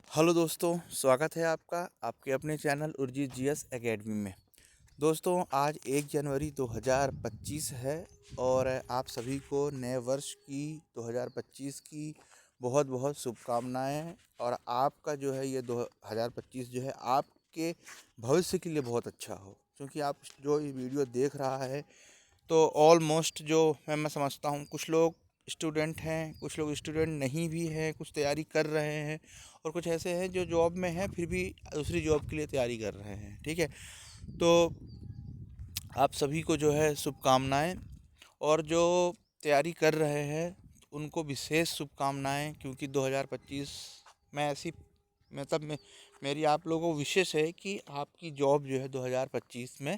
Hello दोस्तों, स्वागत है आपका आपके अपने चैनल उर्जीत जीएस एकेडमी में। दोस्तों, आज 1 जनवरी 2025 है और आप सभी को नए वर्ष की 2025 की बहुत बहुत शुभकामनाएं। और आपका जो है ये 2025 जो है आपके भविष्य के लिए बहुत अच्छा हो, क्योंकि आप जो ये वीडियो देख रहा है तो ऑलमोस्ट जो मैं समझता हूँ कुछ लोग स्टूडेंट हैं, कुछ लोग स्टूडेंट नहीं भी हैं, कुछ तैयारी कर रहे हैं और कुछ ऐसे हैं जो जॉब में हैं फिर भी दूसरी जॉब के लिए तैयारी कर रहे हैं। ठीक है, तो आप सभी को जो है शुभकामनाएं। और जो तैयारी कर रहे हैं उनको विशेष शुभकामनाएं, क्योंकि 2025 में ऐसी मतलब मेरी आप लोगों को विशेष है कि आपकी जॉब जो है 2025 में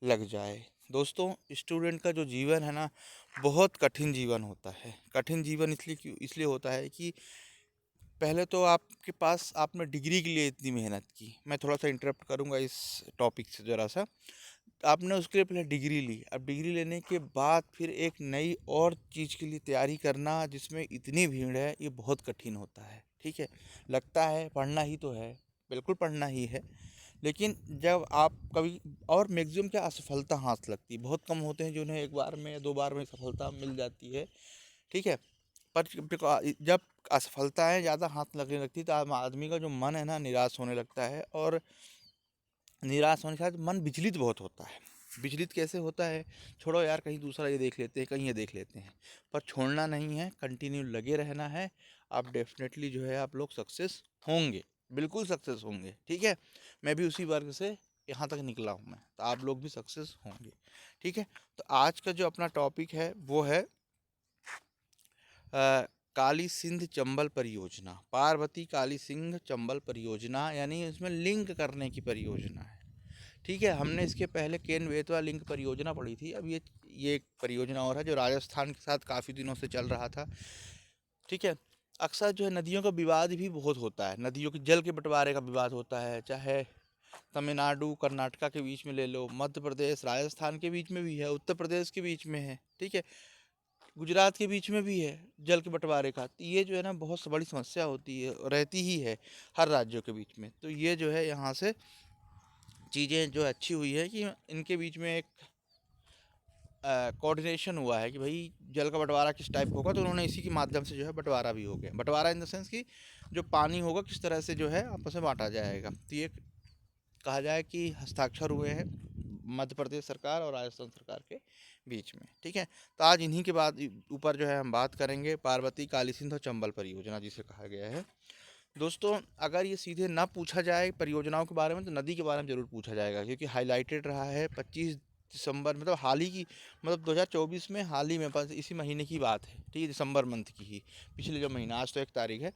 लग जाए। दोस्तों, स्टूडेंट का जो जीवन है ना, बहुत कठिन जीवन होता है। कठिन जीवन इसलिए होता है कि पहले तो आपके पास आपने डिग्री के लिए इतनी मेहनत की। मैं थोड़ा सा इंटरप्ट करूंगा इस टॉपिक से ज़रा सा। आपने उसके लिए पहले डिग्री ली, अब डिग्री लेने के बाद फिर एक नई और चीज़ के लिए तैयारी करना जिसमें इतनी भीड़ है, ये बहुत कठिन होता है। ठीक है, लगता है पढ़ना ही तो है, बिल्कुल पढ़ना ही है, लेकिन जब आप कभी और मैक्सिमम क्या असफलता हाथ लगती है। बहुत कम होते हैं जिन्हें एक बार में या 2 बार में सफलता मिल जाती है। ठीक है, पर जब असफलताएं ज़्यादा हाथ लगने लगती तो आदमी का जो मन है ना, निराश होने लगता है। और निराश होने के साथ मन विचलित बहुत होता है। विचलित कैसे होता है? छोड़ो यार, कहीं दूसरा ये देख लेते हैं, कहीं ये देख लेते हैं। पर छोड़ना नहीं है, कंटिन्यू लगे रहना है। आप डेफिनेटली जो है आप लोग सक्सेस होंगे, बिल्कुल सक्सेस होंगे। ठीक है, मैं भी उसी वर्ग से यहाँ तक निकला हूँ मैं, तो आप लोग भी सक्सेस होंगे। ठीक है, तो आज का जो अपना टॉपिक है वो है काली सिंध चंबल परियोजना। पार्वती काली सिंध चंबल परियोजना, यानी इसमें लिंक करने की परियोजना है। ठीक है, हमने इसके पहले केन बेतवा लिंक परियोजना पढ़ी थी। अब ये एक परियोजना और है जो राजस्थान के साथ काफ़ी दिनों से चल रहा था। ठीक है, अक्सर जो है नदियों का विवाद भी बहुत होता है। नदियों के जल के बंटवारे का विवाद होता है, चाहे तमिलनाडु कर्नाटका के बीच में ले लो, मध्य प्रदेश राजस्थान के बीच में भी है, उत्तर प्रदेश के बीच में है। ठीक है, गुजरात के बीच में भी है जल के बंटवारे का। तो ये जो है ना, बहुत बड़ी समस्या होती है, रहती ही है हर राज्यों के बीच में। तो ये जो है यहाँ से चीज़ें जो अच्छी हुई है कि इनके बीच में एक कोऑर्डिनेशन हुआ है कि भाई जल का बंटवारा किस टाइप होगा, तो उन्होंने इसी के माध्यम से जो है बंटवारा भी हो गया। बंटवारा इन द सेंस कि जो पानी होगा किस तरह से जो है आपस में बांटा जाएगा। तो ये कहा जाए कि हस्ताक्षर हुए हैं मध्य प्रदेश सरकार और राजस्थान सरकार के बीच में। ठीक है, तो आज इन्हीं के बाद ऊपर जो है हम बात करेंगे पार्वती काली सिंध और चंबल परियोजना जिसे कहा गया है। दोस्तों, अगर ये सीधे ना पूछा जाए परियोजनाओं के बारे में तो नदी के बारे में ज़रूर पूछा जाएगा, क्योंकि हाईलाइटेड रहा है 25 दिसंबर, मतलब हाल ही की, मतलब 2024 में हाल ही में, बस इसी महीने की बात है। ठीक है, दिसंबर मंथ की ही, पिछले जो महीना, आज तो 1 तारीख है।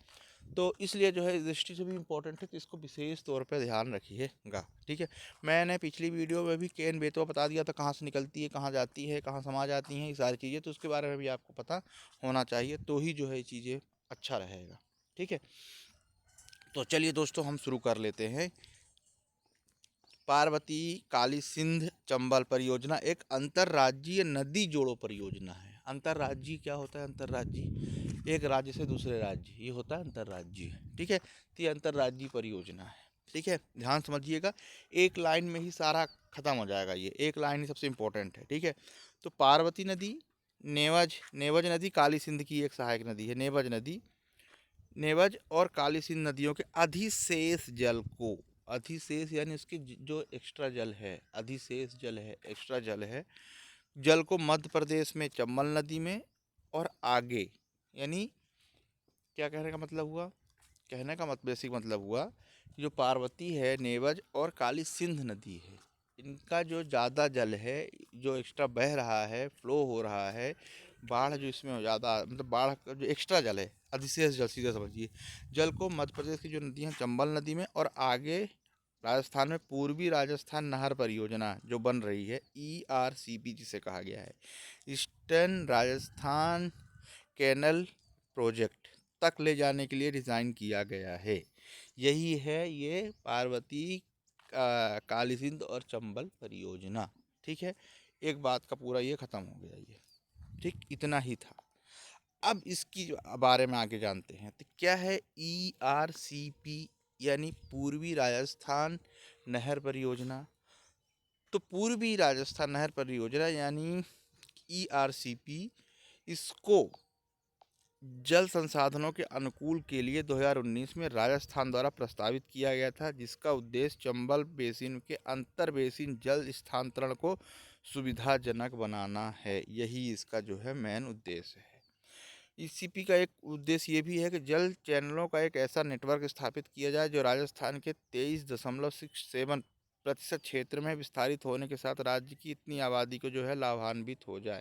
तो इसलिए जो है इस दृष्टि से भी इम्पोर्टेंट है, तो इसको विशेष तौर पर ध्यान रखिएगा। ठीक है, मैंने पिछली वीडियो में भी केन बेतवा बता दिया था, कहाँ से निकलती है, कहाँ जाती है, कहाँ समा जाती हैं, ये सारी चीज़ें। तो उसके बारे में भी आपको पता होना चाहिए, तो ही जो है ये चीज़ें अच्छा रहेगा। ठीक है, तो चलिए दोस्तों हम शुरू कर लेते हैं। पार्वती काली सिंध चंबल परियोजना एक अंतर्राज्यीय नदी जोड़ो परियोजना है। अंतर्राज्यीय क्या होता है? अंतर्राज्यीय एक राज्य से दूसरे राज्य, ये होता है अंतर्राज्यीय। ठीक है, तो ये अंतर्राज्यीय परियोजना है। ठीक है, ध्यान समझिएगा, एक लाइन में ही सारा खत्म हो जाएगा, ये एक लाइन ही सबसे इम्पोर्टेंट है। ठीक है, तो पार्वती नदी, नेवज नेवज नदी काली सिंध की एक सहायक नदी है। नेवज नदी, नेवज और काली सिंध नदियों के अधिशेष जल को, अधिशेष यानी उसकी जो एक्स्ट्रा जल है, अधिशेष जल है, एक्स्ट्रा जल है, जल को मध्य प्रदेश में चंबल नदी में और आगे, यानी क्या कहने का मतलब हुआ? कहने का मत बेसिक मतलब हुआ कि जो पार्वती है, नेवज और काली सिंध नदी है, इनका जो ज़्यादा जल है, जो एक्स्ट्रा बह रहा है, फ्लो हो रहा है, बाढ़ जो इसमें ज़्यादा, मतलब बाढ़ का जो एक्स्ट्रा जल है, अधिशेष जल, सीधे समझिए, जल को मध्य प्रदेश की जो नदियाँ चंबल नदी में और आगे राजस्थान में पूर्वी राजस्थान नहर परियोजना जो बन रही है, ERCP जिसे कहा गया है, ईस्टर्न राजस्थान कैनल प्रोजेक्ट तक ले जाने के लिए डिज़ाइन किया गया है। यही है ये पार्वती काली सिंध और चंबल परियोजना। ठीक है, एक बात का पूरा ये ख़त्म हो गया ये। ठीक, इतना ही था। अब इसकी बारे में आगे जानते हैं। तो क्या है ERCP यानी पूर्वी राजस्थान नहर परियोजना। तो पूर्वी राजस्थान नहर परियोजना यानी ERCP, इसको जल संसाधनों के अनुकूल के लिए 2019 में राजस्थान द्वारा प्रस्तावित किया गया था, जिसका उद्देश्य चंबल बेसिन के अंतर बेसिन जल स्थानांतरण को सुविधाजनक बनाना है। यही इसका जो है मेन उद्देश्य है। ECP का एक उद्देश्य ये भी है कि जल चैनलों का एक ऐसा नेटवर्क स्थापित किया जाए जो राजस्थान के 23.67% क्षेत्र में विस्तारित होने के साथ राज्य की इतनी आबादी को जो है लाभान्वित हो जाए।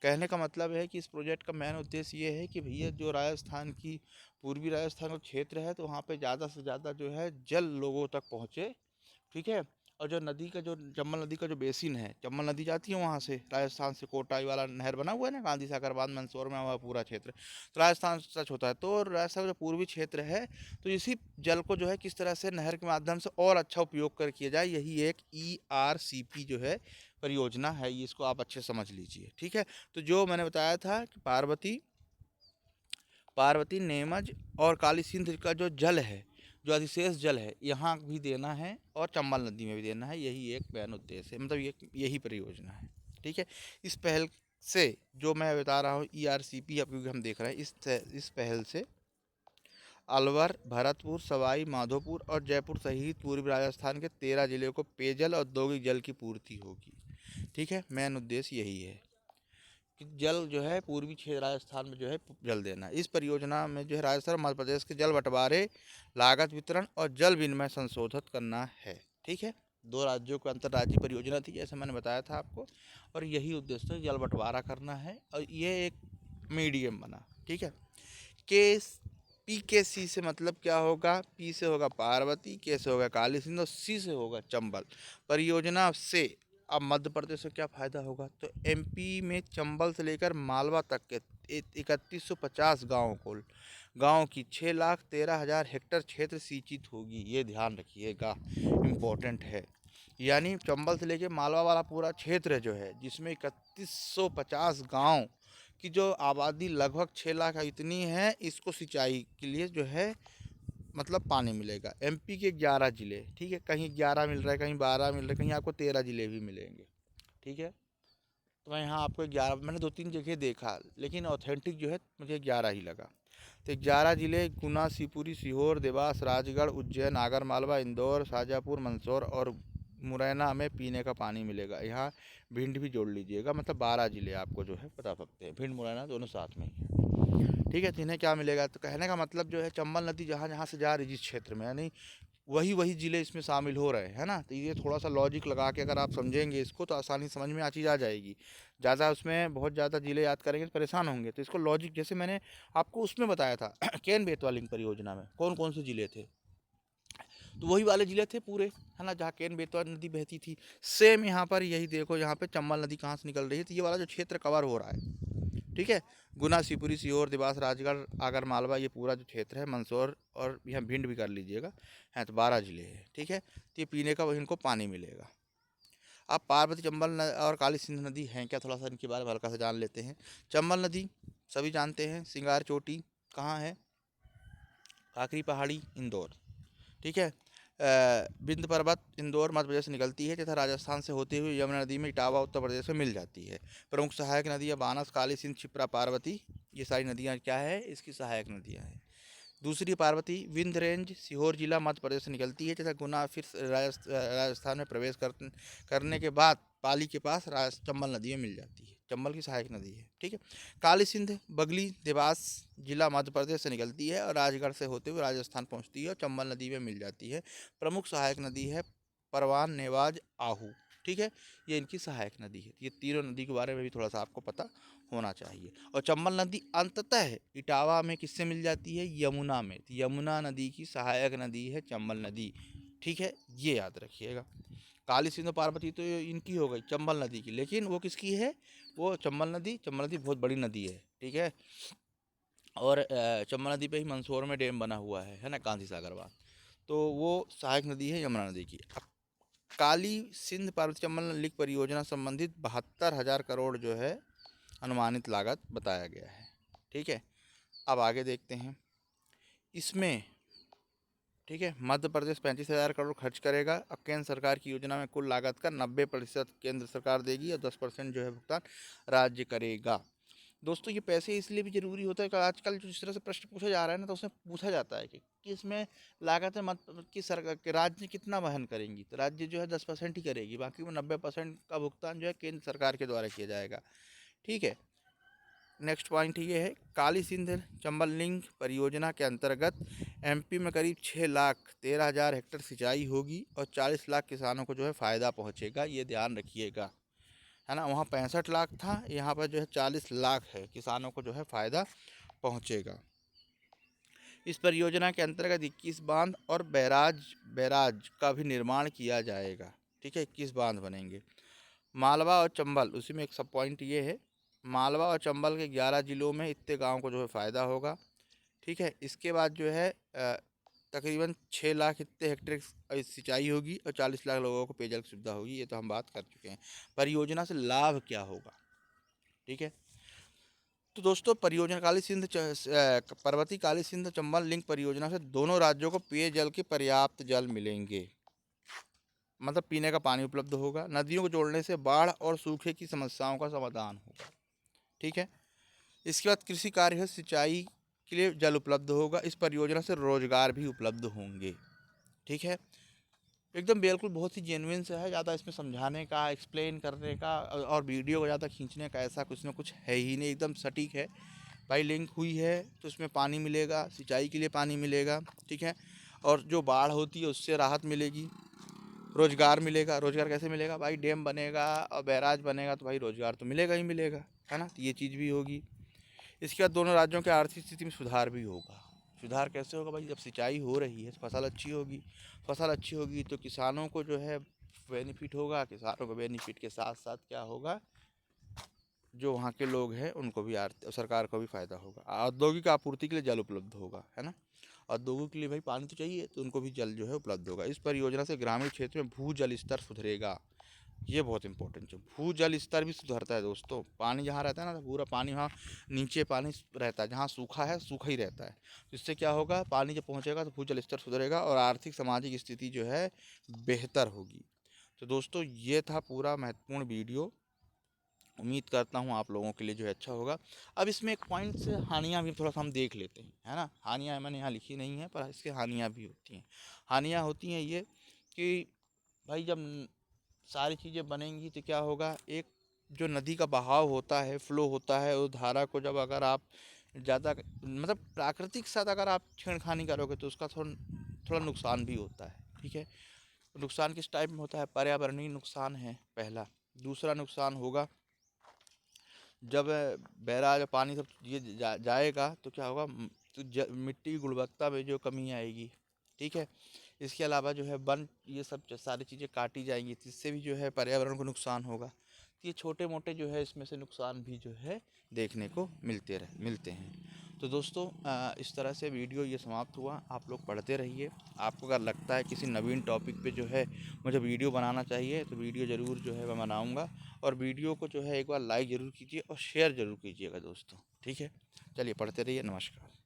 कहने का मतलब है कि इस प्रोजेक्ट का मेन उद्देश्य ये है कि भैया जो राजस्थान की पूर्वी राजस्थान का क्षेत्र है, तो वहाँ पे ज़्यादा से ज़्यादा जो है जल लोगों तक पहुँचे। ठीक है। और जो नदी का जो चंबल नदी का जो बेसिन है, चंबल नदी जाती है वहाँ से, राजस्थान से कोटाई वाला नहर बना हुआ है ना, गांधी सागर बांध मंदसौर में हुआ पूरा क्षेत्र, तो राजस्थान से टच होता है। तो राजस्थान का जो पूर्वी क्षेत्र है, तो इसी जल को जो है किस तरह से नहर के माध्यम से और अच्छा उपयोग कर किया जाए, यही एक ERCP जो है परियोजना है। ये इसको आप अच्छे समझ लीजिए। ठीक है। तो जो मैंने बताया था कि पार्वती नीमच और काली सिंध का जो जल है, जो अधिशेष जल है, यहाँ भी देना है और चंबल नदी में भी देना है। यही एक मेन उद्देश्य है, मतलब यही परियोजना है। ठीक है। इस पहल से जो मैं बता रहा हूँ ERCP, अब क्योंकि हम देख रहे हैं इस पहल से अलवर, भरतपुर, सवाई माधोपुर और जयपुर सहित पूर्वी राजस्थान के 13 जिलों को पेयजल और औद्योगिक जल की पूर्ति होगी। ठीक है। मेन उद्देश्य यही है कि जल जो है पूर्वी क्षेत्र राजस्थान में जो है जल देना। इस परियोजना में जो है राजस्थान और मध्य प्रदेश के जल बंटवारे, लागत वितरण और जल विनिमय संशोधित करना है। ठीक है। दो राज्यों को अंतर्राज्यीय परियोजना थी, जैसे मैंने बताया था आपको, और यही उद्देश्य था, जल बंटवारा करना है। और ये एक मीडियम बना। ठीक है। के PKC से मतलब क्या होगा? P से होगा पार्वती, K से होगा काली सिंध और C से होगा चंबल। परियोजना से अब मध्य प्रदेश को क्या फ़ायदा होगा? तो MP में चंबल से लेकर मालवा तक के 3150 गाँव की 6,13,000 हेक्टेयर क्षेत्र सिंचित होगी। ये ध्यान रखिएगा, इम्पोर्टेंट है। यानी चंबल से लेकर मालवा वाला पूरा क्षेत्र जो है, जिसमें 3150 गाँव की जो आबादी लगभग 6 लाख इतनी है, इसको सिंचाई के लिए जो है मतलब पानी मिलेगा। MP के 11 ज़िले, ठीक है, कहीं 11 मिल रहा है, कहीं 12 मिल रहा है, कहीं आपको 13 ज़िले भी मिलेंगे। ठीक है। तो मैं यहाँ आपको 11, मैंने 2-3 जगह देखा, लेकिन ऑथेंटिक जो है मुझे 11 ही लगा। तो 11 ज़िले गुना, शिवपुरी, सीहोर, देवास, राजगढ़, उज्जैन, आगर मालवा, इंदौर, शाजापुर, मंदसौर और मुरैना में पीने का पानी मिलेगा। यहाँ भिंड भी जोड़ लीजिएगा, मतलब 12 ज़िले आपको जो है बता सकते हैं। भिंड मुरैना दोनों साथ में ही है। ठीक है। तो इन्हें क्या मिलेगा? तो कहने का मतलब जो है चंबल नदी जहाँ जहाँ से जा रही जिस क्षेत्र में, यानी वही ज़िले इसमें शामिल हो रहे हैं ना। तो ये थोड़ा सा लॉजिक लगा के अगर आप समझेंगे इसको, तो आसानी समझ में चीज़ आ जाएगी। ज़्यादा उसमें बहुत ज़्यादा ज़िले याद करेंगे तो परेशान होंगे। तो इसको लॉजिक, जैसे मैंने आपको उसमें बताया था केन बेतवा लिंक परियोजना में कौन कौन से ज़िले थे, तो वही वाले ज़िले थे पूरे, है ना, जहाँ केन बेतवा नदी बहती थी। सेम यहाँ पर यही देखो, यहाँ पे चंबल नदी कहाँ से निकल रही है, तो ये वाला जो क्षेत्र कवर हो रहा है। ठीक है। गुना, शिवपुरी, सीहोर, देवास, राजगढ़, आगर मालवा, ये पूरा जो क्षेत्र है, मंदसौर और यहाँ भिंड भी कर लीजिएगा, हैं तो 12 ज़िले हैं। ठीक है। तो ये पीने का इनको पानी मिलेगा। अब पार्वती, चंबल और काली सिंध नदी हैं क्या, थोड़ा सा इनके बारे में हल्का सा जान लेते हैं। चंबल नदी सभी जानते हैं, सिंगार चोटी कहाँ है? काकरी पहाड़ी, इंदौर। ठीक है। विंध्य पर्वत इंदौर मध्य प्रदेश से निकलती है तथा राजस्थान से होते हुए यमुना नदी में इटावा उत्तर प्रदेश में मिल जाती है। प्रमुख सहायक नदियाँ बानस, काली सिंध, क्षिप्रा, पार्वती, ये सारी नदियाँ क्या है? इसकी सहायक नदियाँ हैं। दूसरी पार्वती विंध्य रेंज सीहोर जिला मध्य प्रदेश से निकलती है तथा गुना फिर राजस्थान में प्रवेश करने के बाद पाली के पास चंबल नदी में मिल जाती है। चंबल की सहायक नदी है। ठीक है। काली सिंध बगली देवास जिला मध्य प्रदेश से निकलती है और राजगढ़ से होते हुए राजस्थान पहुंचती है और चंबल नदी में मिल जाती है। प्रमुख सहायक नदी है परवान, नेवाज, आहू। ठीक है। ये इनकी सहायक नदी है। ये तीनों नदी के बारे में भी थोड़ा सा आपको पता होना चाहिए। और चंबल नदी अंततः इटावा में किससे मिल जाती है? यमुना में। यमुना नदी की सहायक नदी है चंबल नदी। ठीक है। ये याद रखिएगा। काली सिंध और पार्वती तो इनकी हो गई चंबल नदी की, लेकिन वो किसकी है? वो चंबल नदी बहुत बड़ी नदी है। ठीक है। और चंबल नदी पे ही मंदसौर में डैम बना हुआ है ना, गांधी सागर बांध। तो वो सहायक नदी है यमुना नदी की। अब काली सिंध पार्वती चंबल लिंक परियोजना संबंधित 72,000 करोड़ जो है अनुमानित लागत बताया गया है। ठीक है, अब आगे देखते हैं इसमें। ठीक है, मध्य प्रदेश 35,000 करोड़ खर्च करेगा। अब केंद्र सरकार की योजना में कुल लागत का 90% केंद्र सरकार देगी और 10% जो है भुगतान राज्य करेगा। दोस्तों ये पैसे इसलिए भी जरूरी होता है कि आजकल जो जिस तरह से प्रश्न पूछा जा रहा है ना, तो उसमें पूछा जाता है कि इसमें लागत है मत कि सरकार के राज्य कितना वहन करेंगी, तो राज्य जो है 10% ही करेगी, बाकी वो 90% का भुगतान जो है केंद्र सरकार के द्वारा किया जाएगा। ठीक है, नेक्स्ट पॉइंट ये है, काली सिंध चंबल लिंक परियोजना के अंतर्गत एमपी में करीब 6,13,000 हेक्टेयर सिंचाई होगी और 40 लाख किसानों को जो है फ़ायदा पहुंचेगा, ये ध्यान रखिएगा, है ना। वहाँ 65 लाख था, यहाँ पर जो है 40 लाख है, किसानों को जो है फ़ायदा पहुंचेगा। इस परियोजना के अंतर्गत 21 बांध और बैराज बैराज का भी निर्माण किया जाएगा। ठीक है, 21 बांध बनेंगे। मालवा और चंबल, उसी में एक सब पॉइंट ये है, मालवा और चंबल के 11 ज़िलों में इतने गाँव को जो है फ़ायदा होगा। ठीक है, इसके बाद जो है तकरीबन 6 लाख इतने हेक्टेयर सिंचाई होगी और 40 लाख लोगों को पेयजल की सुविधा होगी, ये तो हम बात कर चुके हैं। परियोजना से लाभ क्या होगा? ठीक है, तो दोस्तों परियोजना पर्वतीय काली सिंध चंबल लिंक परियोजना से दोनों राज्यों को पेयजल के पर्याप्त जल मिलेंगे, मतलब पीने का पानी उपलब्ध होगा। नदियों को जोड़ने से बाढ़ और सूखे की समस्याओं का समाधान होगा। ठीक है, इसके बाद कृषि कार्य है, सिंचाई के लिए जल उपलब्ध होगा। इस परियोजना से रोजगार भी उपलब्ध होंगे। ठीक है, एकदम बिल्कुल बहुत ही जेन्युइन सा है, ज़्यादा इसमें समझाने का, एक्सप्लेन करने का और वीडियो को ज़्यादा खींचने का ऐसा कुछ ना कुछ है ही नहीं, एकदम सटीक है। भाई लिंक हुई है तो उसमें पानी मिलेगा, सिंचाई के लिए पानी मिलेगा। ठीक है, और जो बाढ़ होती है उससे राहत मिलेगी, रोजगार मिलेगा। रोजगार कैसे मिलेगा? भाई डैम बनेगा और बैराज बनेगा तो भाई रोजगार तो मिलेगा ही मिलेगा, है ना, तो ये चीज़ भी होगी। इसके बाद दोनों राज्यों की आर्थिक स्थिति में सुधार भी होगा। सुधार कैसे होगा भाई? जब सिंचाई हो रही है, फसल अच्छी होगी, फसल अच्छी होगी तो किसानों को जो है बेनिफिट होगा। किसानों को बेनिफिट के साथ साथ क्या होगा, जो वहाँ के लोग हैं उनको भी सरकार को भी फ़ायदा होगा। औद्योगिक आपूर्ति के लिए जल उपलब्ध होगा, है ना। औद्योगिक के लिए भाई पानी तो चाहिए, तो उनको भी जल जो है उपलब्ध होगा। इस परियोजना से ग्रामीण क्षेत्र में भू जल स्तर सुधरेगा, ये बहुत इंपॉर्टेंट है। भू जल स्तर भी सुधरता है दोस्तों। पानी जहाँ रहता है ना, तो पूरा पानी वहाँ नीचे पानी रहता है, जहाँ सूखा है सूखा ही रहता है। इससे क्या होगा, पानी जब पहुँचेगा तो भू जल स्तर सुधरेगा और आर्थिक सामाजिक स्थिति जो है बेहतर होगी। तो दोस्तों ये था पूरा महत्वपूर्ण वीडियो, उम्मीद करता हूँ आप लोगों के लिए जो है अच्छा होगा। अब इसमें एक पॉइंट से हानियाँ भी थोड़ा सा हम देख लेते हैं, है ना। हानियाँ मैंने यहाँ लिखी नहीं है, पर इसके हानियाँ भी होती हैं। हानियाँ होती हैं ये कि भाई जब सारी चीज़ें बनेंगी तो क्या होगा, एक जो नदी का बहाव होता है, फ्लो होता है, उस धारा को जब अगर आप ज़्यादा मतलब प्राकृतिक साथ अगर आप छेड़खानी करोगे तो उसका थोड़ा थोड़ा नुकसान भी होता है। ठीक है, नुकसान किस टाइप में होता है? पर्यावरणीय नुकसान है पहला। दूसरा नुकसान होगा, जब बैराज पानी सब ये जाएगा तो क्या होगा, तो मिट्टी की गुणवत्ता में जो कमी आएगी। ठीक है, इसके अलावा जो है वन, ये सब सारी चीज़ें काटी जाएंगी, जिससे भी जो है पर्यावरण को नुकसान होगा। तो ये छोटे मोटे जो है इसमें से नुकसान भी जो है देखने को मिलते हैं। तो दोस्तों इस तरह से वीडियो ये समाप्त हुआ। आप लोग पढ़ते रहिए। आपको अगर लगता है किसी नवीन टॉपिक पे जो है मुझे वीडियो बनाना चाहिए, तो वीडियो ज़रूर जो है मैं बनाऊँगा। और वीडियो को जो है एक बार लाइक ज़रूर कीजिए और शेयर ज़रूर कीजिएगा दोस्तों। ठीक है, चलिए पढ़ते रहिए। नमस्कार।